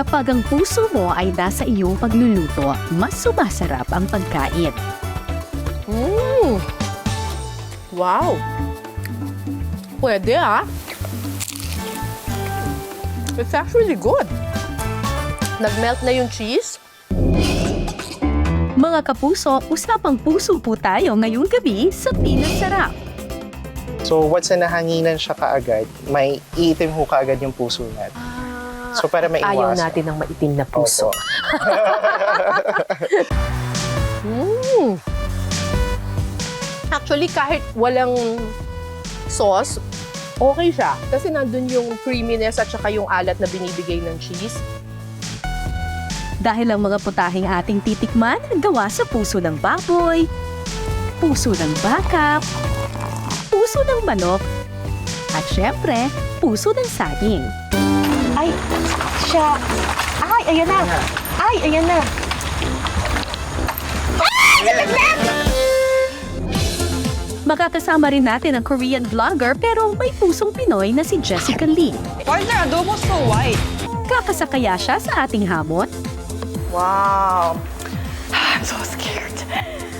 Kapag ang puso mo ay nasa iyong pagluluto, mas sumasarap ang pagkain. Wow! Pwede It's actually good. Nag-melt na yung cheese. Mga kapuso, usapang puso po tayo ngayong gabi sa Pinasarap. So, once na nahanginan siya kaagad, may iitim ho kaagad yung puso natin. So, para maiwasan. Ayaw natin ng maitim na puso. Opo. Actually, kahit walang sauce, okay siya. Kasi nandun yung creaminess at saka yung alat na binibigay ng cheese. Dahil ang mga putahing ating titikman, gawa sa puso ng baboy, puso ng baka, puso ng manok, at syempre, puso ng saging. Ay, siya. Ay, ayan na. Ay, ayan na. Makakasama rin natin ang Korean vlogger pero may pusong Pinoy na si Jessica Lee. Partner, adobo so white. Kakasakaya siya sa ating hamon? Wow. I'm so scared.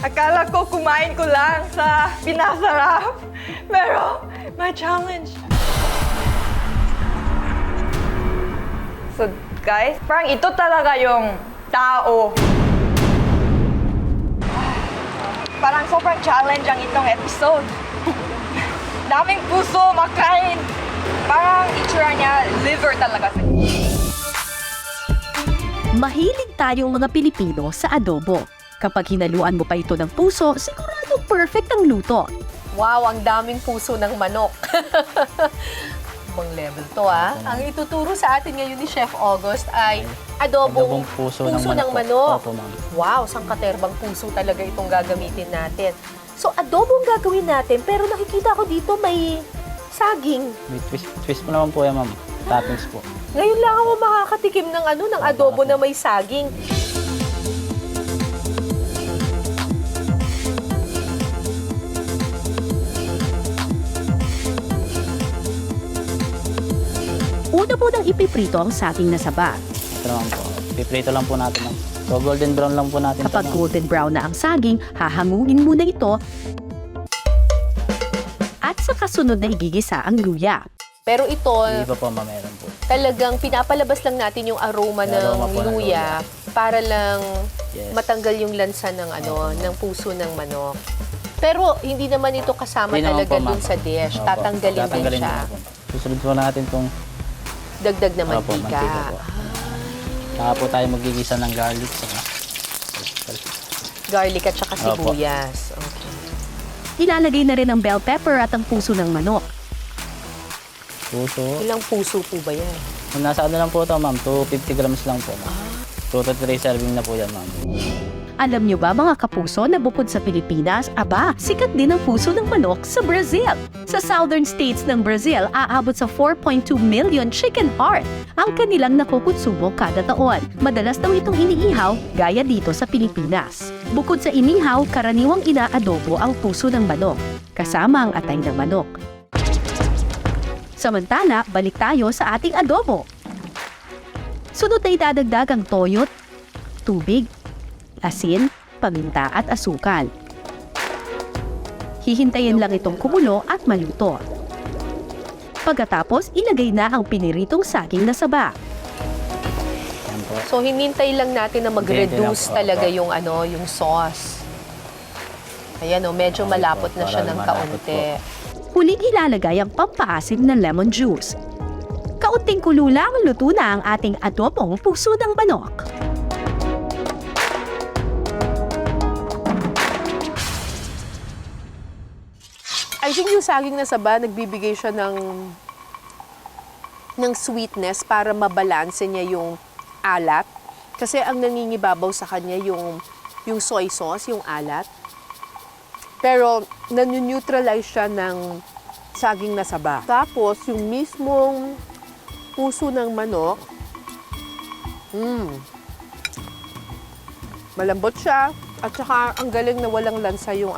Akala ko kumain ko lang sa Pinasarap. Pero, my challenge. So, guys, parang ito talaga yung tao. Parang sobrang challenge ang itong episode. Daming puso, makain. Parang itsura niya, liver talaga. Mahilig tayong mga Pilipino sa adobo. Kapag hinaluan mo pa ito ng puso, sigurado perfect ang luto. Wow, ang daming puso ng manok. Ibang level to Ang ituturo sa atin ngayon ni Chef August ay adobong puso ng po. manok. Opo, ma'am. Wow, sangkaterbang puso talaga itong gagamitin natin. So, adobong gagawin natin, pero nakikita ko dito may saging. May twist po naman po yan, ma'am. Toppings po. Ngayon lang ako makakatikim ng ng adobo na may saging. Una po nang ipiprito ang saging na saba. Ito naman po. Piprito lang po natin, ma'am. So, golden brown lang po natin. Kapag ito, ma'am. golden brown na ang saging, hahangungin muna ito at sa kasunod na igigisa ang luya. Pero ito, Hindi pa po, ma'am. Meron po. talagang pinapalabas lang natin yung aroma Yung aroma ng po ng luya para lang Yes. matanggal yung lansa ng ng puso ng manok. Pero hindi naman ito kasama Hindi naman talaga po, ma'am. dun sa dish. Opo. Tatanggalin din siya. din po. Susunod po natin itong Dagdag na mantika mantika. po. Saka po tayo magigisa ng garlic. Saka, Garlic at saka Opo. sibuyas. Okay. Ilalagay na rin ang bell pepper at ang puso ng manok. puso. Ilang puso po ba yan? Kung nasa lang po ito, ma'am. 250 grams lang po, ma'am. 2 to 3 serving na po yan, ma'am. Alam niyo ba mga kapuso na bukod sa Pilipinas, sikat din ang puso ng manok sa Brazil. Sa southern states ng Brazil, aabot sa 4.2 million chicken heart ang kanilang nakukonsumo kada taon. Madalas daw itong iniihaw gaya dito sa Pilipinas. Bukod sa inihaw, karaniwang inaadobo ang puso ng manok, kasama ang atay ng manok. Samantala, balik tayo sa ating adobo. Sunod na idadagdag ang toyo, tubig, asin, paminta at asukal. Hihintayin lang itong kumulo at maluto. Pagkatapos, ilagay na ang piniritong saging na saba. Yan po. So, hinintay lang natin na mag-reduce Hinintay lang, talaga opo. yung sauce. Ayan medyo Okay malapot po, na siya para ng malapot kaunti. Huling ilalagay ang pampaasim ng lemon juice. Kaunting kulo lang, luto na ang ating adobong puso ng manok. I think yung saging na saba, nagbibigay siya ng sweetness para mabalanse niya yung alat. Kasi ang nangingibabaw sa kanya yung soy sauce, yung alat. Pero nanu-neutralize siya ng saging na saba. Tapos yung mismong puso ng manok, malambot siya. At saka ang galing na walang lansa yung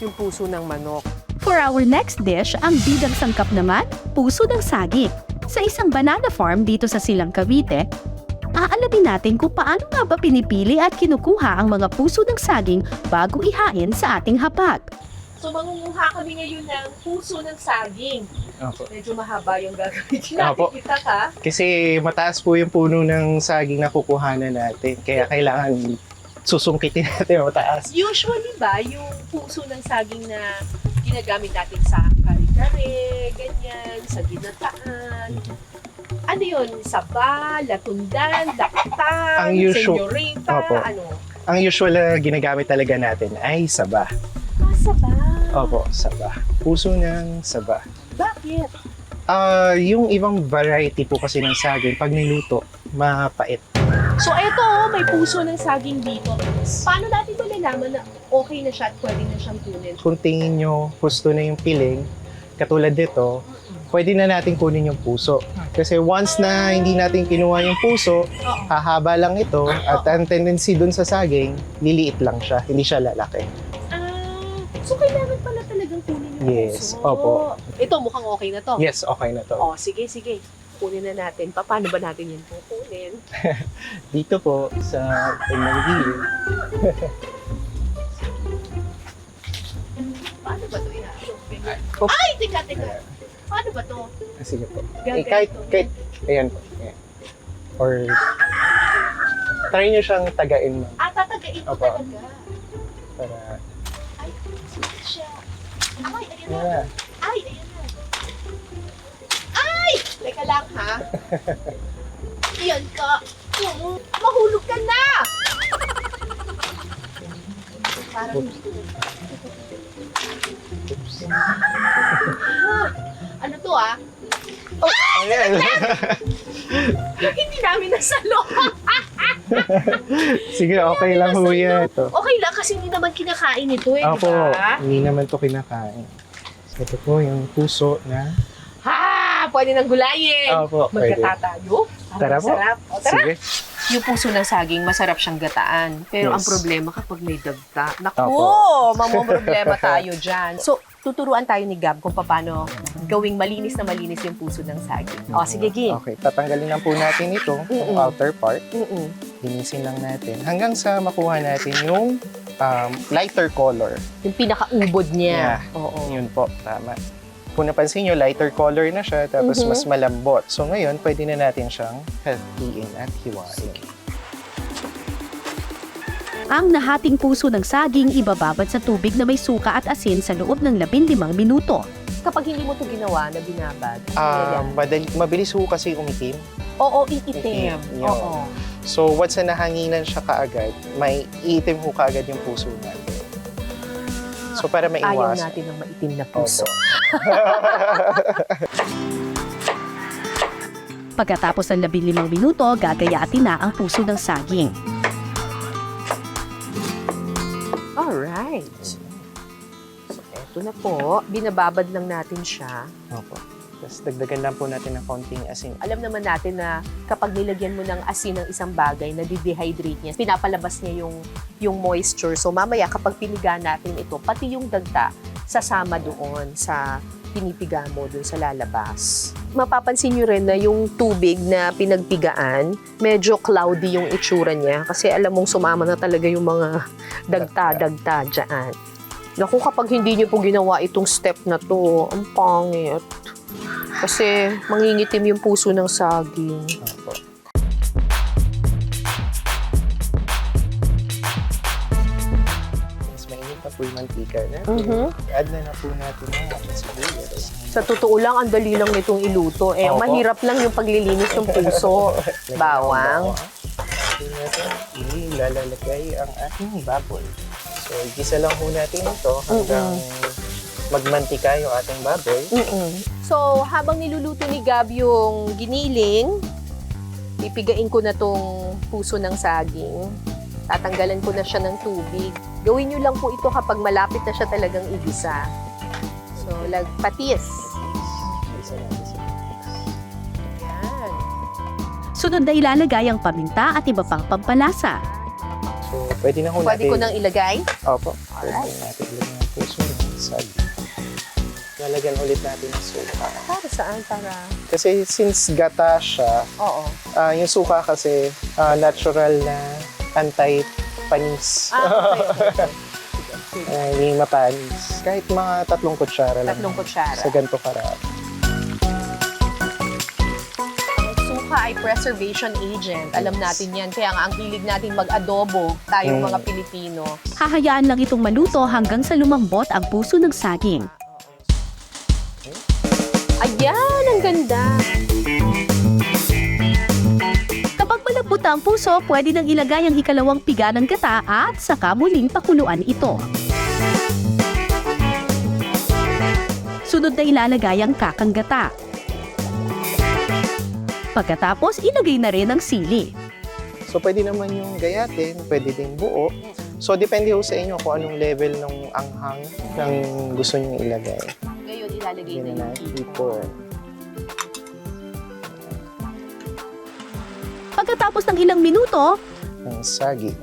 yung puso ng manok. For our next dish, ang bidang sangkap naman, puso ng saging. Sa isang banana farm dito sa Silang Cavite, aalamin natin kung paano nga ba pinipili at kinukuha ang mga puso ng saging bago ihain sa ating hapag. So, mangunguha kami ngayon ng puso ng saging. Opo. Medyo mahaba yung gagawin Opo. natin. Kita ka? Kasi mataas po yung puno ng saging na kukuhanan natin. Kaya kailangan susungkitin natin mataas. Usually ba, yung puso ng saging na ginagamit natin sa kare-kare, ganyan, sa ginataan, ano yun? Saba, latundan, laktan, Ang usual- senyorita, Opo. ano? Ang usual na ginagamit talaga natin ay saba. Saba. Opo, saba. Puso ng saba. Bakit? Yung ibang variety po kasi ng saging, pag niluto, mapait. So, eto, may puso ng saging dito. Paano natin malalaman na okay na siya at pwede na siyang kunin? Kung tingin nyo gusto na yung piling, katulad dito, pwede na natin kunin yung puso. Kasi once na hindi natin kinuha yung puso, hahaba lang ito, at ang tendency dun sa saging, liliit lang siya, hindi siya lalaki. So, kailangan pala talagang kunin yung Yes, puso. opo. Ito, mukhang okay na to. Yes, okay na to. Oh, sige, sige. Kunin na natin. Paano ba natin yan kukunin? Dito po, sa gilid. Paano ba ito ihasok? Oh. Ay, teka. Paano ba to? Sige po. Gaganito. Kahit, ayan po. Ayan. Or, try nyo siyang tagain, ma'am. Tatagain ko Opo. talaga. Para, Ay, sweet siya. Ay, ayan na. yeah. Ay, ayan na. Ay! Teka lang, ha? Iyan ka. Mahulog ka na! Parang ano to, Ayan. Hindi namin nasalo. Sige, okay lang ho yan ito. Okay lang kasi hindi naman kinakain ito eh, Opo, di ba? hindi naman to kinakain. Ito po yung puso na. Ha! Pwede nang gulayin. Opo, pwede. Magkatatayo. Tara po. Sarap. O, tara. Sige. Yung puso ng saging, masarap siyang gataan. Pero Yes. ang problema kapag may dagta. Naku, Opo. mamomroblema tayo dyan. So, tuturuan tayo ni Gab kung paano gawing malinis na malinis yung puso ng saging. O, sige, Gin. Okay, tatanggalin lang po natin ito, yung Mm-mm. outer part. Mm-mm. Linisin lang natin. Hanggang sa makuha natin yung lighter color. Yung pinakaubod niya. Yeah. Oo. Yun po, tama. Kung napansin nyo, lighter color na siya, tapos Mhm. mas malambot. So ngayon, pwede na natin siyang hatiin at hiwain. Ang nahating puso ng saging ibababad sa tubig na may suka at asin sa loob ng 15 minuto. Kapag hindi mo ito ginawa na binabad, Mabilis ho kasi umitim. oo, iitim. Yun. Oo. So once na nahanginan siya kaagad, may iitim ho kaagad yung puso natin. So para Ayaw maiwasan. natin ng maitim na puso. Opo. Pagkatapos ng 15 minuto, gagayatin na ang puso ng saging. Alright. So, eto na po. Binababad lang natin siya. Opo. Tapos dagdagan lang po natin ng konting asin. Alam naman natin na kapag nilagyan mo ng asin ng isang bagay, na dehydrate niya, pinapalabas niya yung moisture. So mamaya kapag piniga natin ito, pati yung dagta, sasama doon sa pinipiga mo doon sa lalabas. Mapapansin nyo rin na yung tubig na pinagpigaan, medyo cloudy yung itsura niya kasi alam mong sumama na talaga yung mga dagta dyan. Naku, kapag hindi nyo po ginawa itong step na to, ang pangit. Kasi mangingitim yung puso ng saging. Opo. Mas mainit na po yung mantika natin. Mhm. Add na po natin ang sibuyas. Sa totoo lang, ang dali lang nitong iluto. Ang Opo. mahirap lang yung paglilinis ng puso. Bawang. Atin natin ilalagay ang ating baboy. So, gisa lang po natin ito hanggang magmantika yung ating baboy. So, habang niluluto ni Gab yung giniling, pipigain ko na tong puso ng saging. Tatanggalan ko na siya ng tubig. Gawin nyo lang po ito kapag malapit na siya talagang igisa. So, patis. Gisa natin sa Yan. Sunod na ilalagay ang paminta at iba pang pampalasa. So, pwede na ho Pwede natin. ko nang ilagay? Opo. Pwede natin ilagay ang puso ng saging. lalagyan ulit natin ng suka. Para saan? Para... Kasi since gata siya, Oo. yung suka kasi natural na anti-panis. Okay. Hindi mapanis. Kahit mga 3 kutsara lang. 3 kutsara. Sa ganito karami. Ang suka ay preservation agent. Alam natin yan. Kaya nga ang hilig natin mag-adobo tayong mga Pilipino. Hahayaan lang itong maluto hanggang sa lumambot ang puso ng saging. Ayan, ang ganda. Kapag malambot na ang puso, pwede nang ilagay ang ikalawang piga ng gata at saka muling pakuluan ito. Sunod na ilalagay ang kakang gata. Pagkatapos, ilagay na rin ang sili. So, pwede naman yung gayatin, pwede din buo. So, depende ho sa inyo kung anong level ng anghang ng gusto nyo ilagay. Ngayon, ilalagay Yun na na, yung hipon. Pagkatapos ng ilang minuto, Ng saging.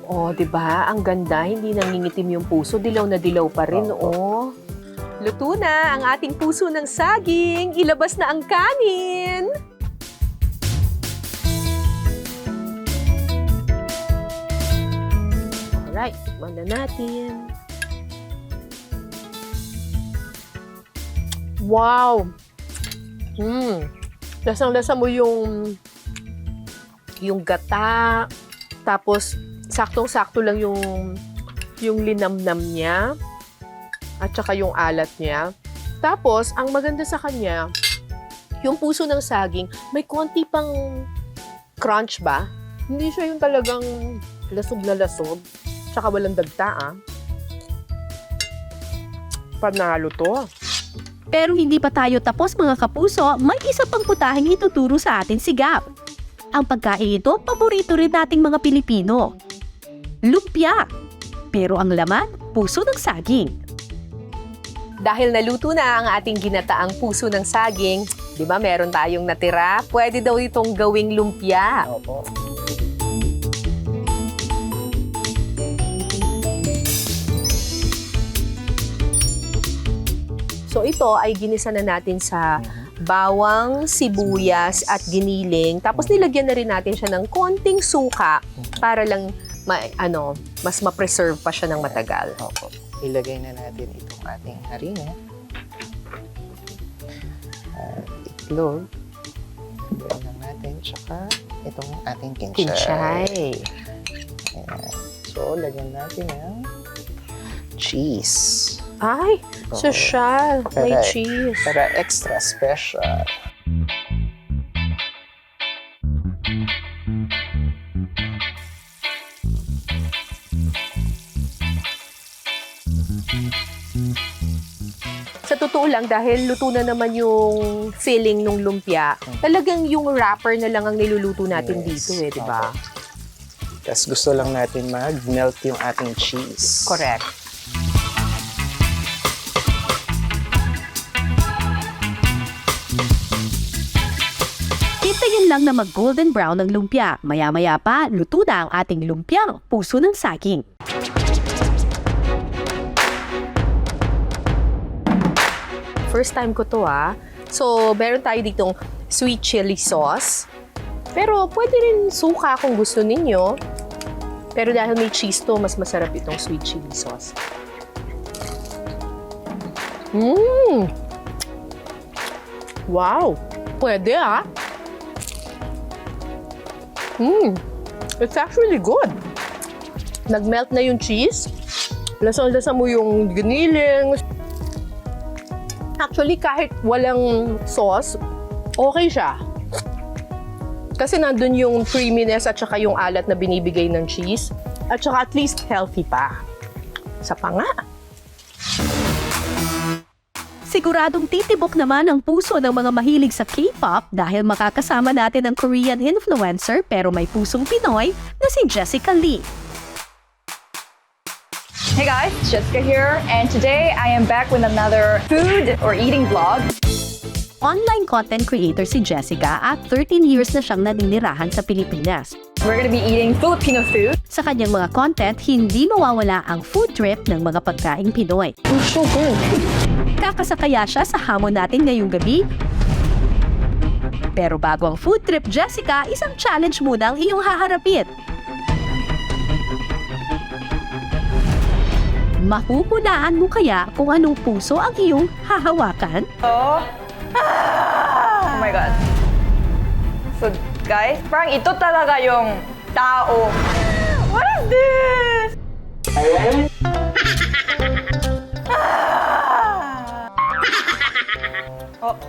Oh, 'di ba? Ang ganda, hindi nangingitim yung puso, dilaw na dilaw pa rin, oh. Luto na ang ating puso ng saging. Ilabas na ang kanin. Alright, tikman na natin. Wow! Lasang-lasa mo yung gata, tapos saktong-sakto lang yung linamnam niya at saka yung alat niya. Tapos, ang maganda sa kanya, yung puso ng saging, may konti pang crunch ba? Hindi siya yung talagang lasog na lasog, tsaka walang dagta, ah. Panalo to. pero hindi pa tayo tapos mga kapuso, may isa pang putaheng ituturo sa atin si Gab. Ang pagkain ito, paborito rin nating mga Pilipino. Lumpia. Pero ang laman, puso ng saging. Dahil naluto na ang ating ginataang puso ng saging, di ba meron tayong natira? Pwede daw itong gawing lumpia. Opo. So ito ay ginisa na natin sa bawang, sibuyas at giniling. Tapos nilagyan na rin natin siya ng konting suka para lang mas ma-preserve pa siya ng matagal. Opo. Ilagay na natin itong ating harina. Itlog. Ilagay lang natin. Tsaka itong ating kinchay. Kinchay. Ayan. So, lagyan natin ng cheese. Ay, social. May Correct. cheese. Para extra special. Sa totoo lang, dahil luto na naman yung filling ng lumpia, talagang yung wrapper na lang ang niluluto natin Yes. dito di ba? Tapos gusto lang natin mag-melt yung ating cheese. Correct. Hintayin lang na mag-golden brown ang lumpia. Maya-maya pa, luto na ang ating lumpiang puso ng saging. First time ko to So, meron tayo ditong sweet chili sauce. Pero pwede rin suka kung gusto ninyo. Pero dahil may cheese to, mas masarap itong sweet chili sauce. Wow! Pwede It's actually good. Nag-melt na yung cheese. Lasang-lasa mo yung giniling. Actually, kahit walang sauce, okay siya. Kasi nandun yung creaminess at saka yung alat na binibigay ng cheese. At saka at least healthy pa. Sa pa nga. Siguradong titibok naman ang puso ng mga mahilig sa K-pop dahil makakasama natin ang Korean influencer pero may pusong Pinoy na si Jessica Lee. Hey guys, Jessica here, and today I am back with another food or eating vlog. Online content creator si Jessica at 13 years na siyang naninirahan sa Pilipinas. We're gonna be eating Filipino food. Sa kanyang mga content, hindi mawawala ang food trip ng mga pagkaing Pinoy. So good. Kakasakaya siya sa hamon natin ngayong gabi. Pero bago ang food trip, Jessica, isang challenge muna ang iyong haharapin. Mahuhulaan mo kaya kung anong puso ang iyong hahawakan? Oh. Oh my God. So, guys, parang ito talaga yung tao. What is this? Oh.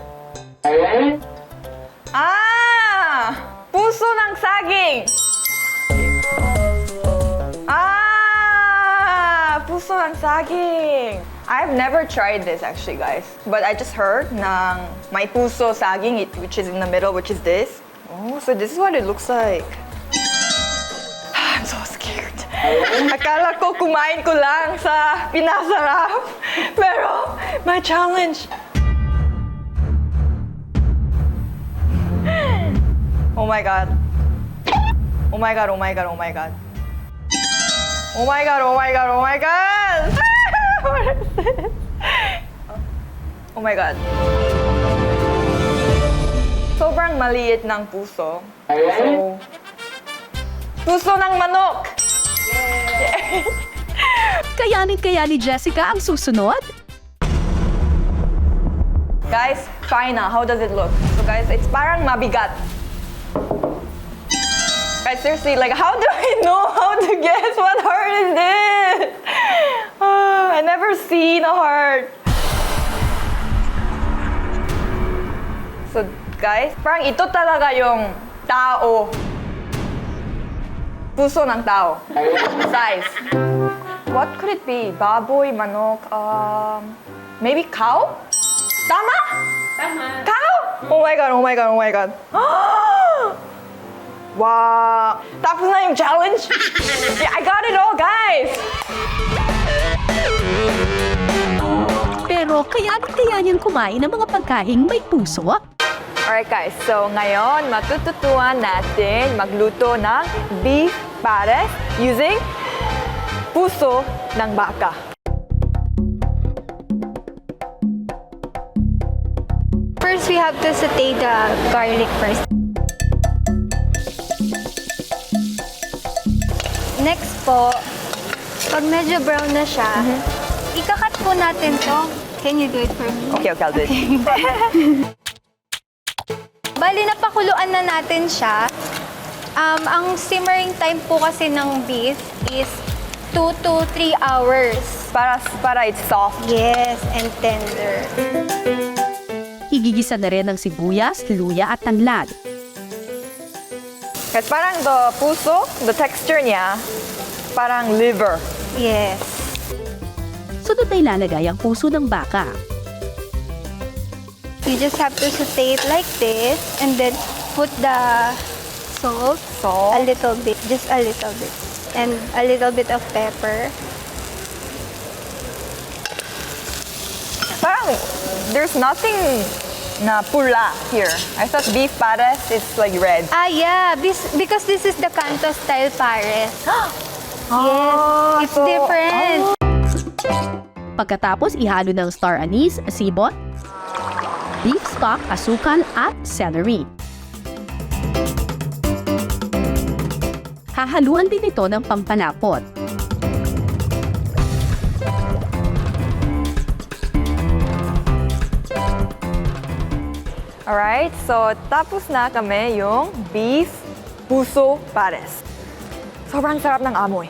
Puso ng saging! Puso ng saging! I've never tried this actually, guys. But I just heard ng may puso saging, which is in the middle, which is this. Oh, so this is what it looks like. I'm so scared. Akala ko kumain ko lang sa pinasarap. Pero, my challenge. Oh my God. Oh my God, oh my God, oh my God. Oh my God, oh my God, oh my God! What is this? Oh my God. Sobrang maliit ng puso. So, puso ng manok! Kayanin kaya ni Jessica ang susunod? Guys, try na. How does it look? So guys, it's parang mabigat. Guys, seriously, like, how do I know how to guess what heart is this? I never seen a heart. So, guys, parang ito talaga yung tao. Puso ng tao. Size. What could it be? Baboy, manok, maybe cow? Tama? Tama. Cow? Oh my God, oh my God, oh my God. Wow! Tapos na yung challenge? Yeah, I got it all, guys! Pero kaya niyang kumain ng mga pagkaing may puso? Alright guys, so ngayon matututuan natin magluto ng beef pares using puso ng baka. First, we have to saute the garlic first. Next po, pag medyo brown na siya, ikakat po natin to. Can you do it for me? Okay, I'll do it. Bali, napakuluan na natin siya. Ang simmering time po kasi ng beef is 2 to 3 hours. Para it's soft. Yes, and tender. Higigisa na rin ng sibuyas, luya at tanglad. Kasi parang the puso, the texture niya, parang liver. Yes. Sunod na ilalagay ang puso ng baka. You just have to saute it like this and then put the salt, a little bit, just a little bit, and a little bit of pepper. Parang there's nothing na pula here. I thought beef pares is like red. Yeah, because this is the Canto style pares. Yes, it's so- different. Pagkatapos ihalo ng star anise, sibot, beef stock, asukal at celery. Hahaluan din ito ng pampalapot. Alright, so tapos na kami yung beef puso pares. Sobrang sarap ng amoy.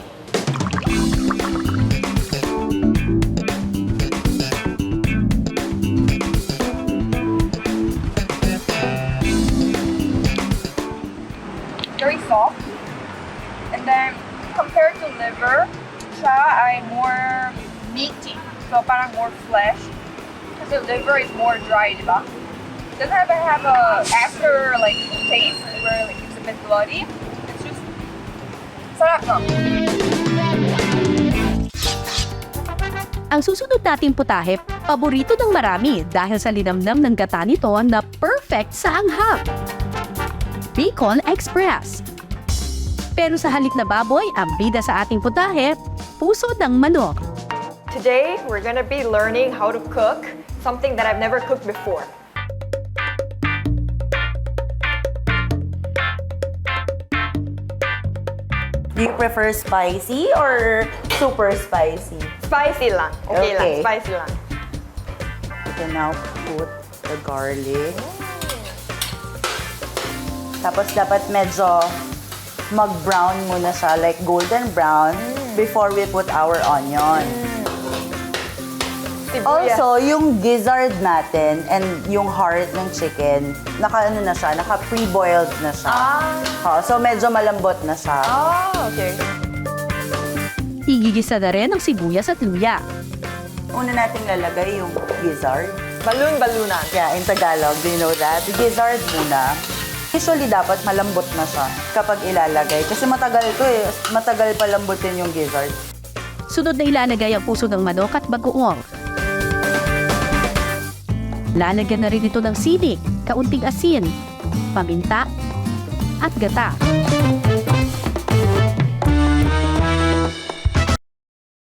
Very soft. And then, compared to liver, siya ay more meaty. So parang more flesh. Kasi liver is more dry, di ba? Doesn't have a after like taste where like it's a bit bloody. It's just sarap no. Ang susunod nating putahe, paborito ng marami dahil sa linamnam ng gata nito na perfect sa anghang. Bacon Express. Pero sa halip na baboy, ang bida sa ating putahe, puso ng manok. Today, we're gonna be learning how to cook something that I've never cooked before. Do you prefer spicy or super spicy? Spicy lang. Okay, lang. Okay. Spicy lang. You can now put the garlic. Tapos dapat medyo mag-brown muna siya, like golden brown, before we put our onion. Sibuyas. Also, yung gizzard natin and yung heart ng chicken, naka-ano na siya, naka-pre-boiled na siya. So medyo malambot na siya. Okay. Igigisa na rin ang sibuyas at luya. Una nating lalagay yung gizzard. Balun-balunan. Yeah, in Tagalog, do you know that? Gizzard muna. Usually, dapat malambot na siya kapag ilalagay. Kasi matagal to eh. Matagal palambutin yung gizzard. Sunod na ilalagay ang puso ng manok at bagoong. Lalagyan na rin ito ng sili, kaunting asin, paminta, at gata.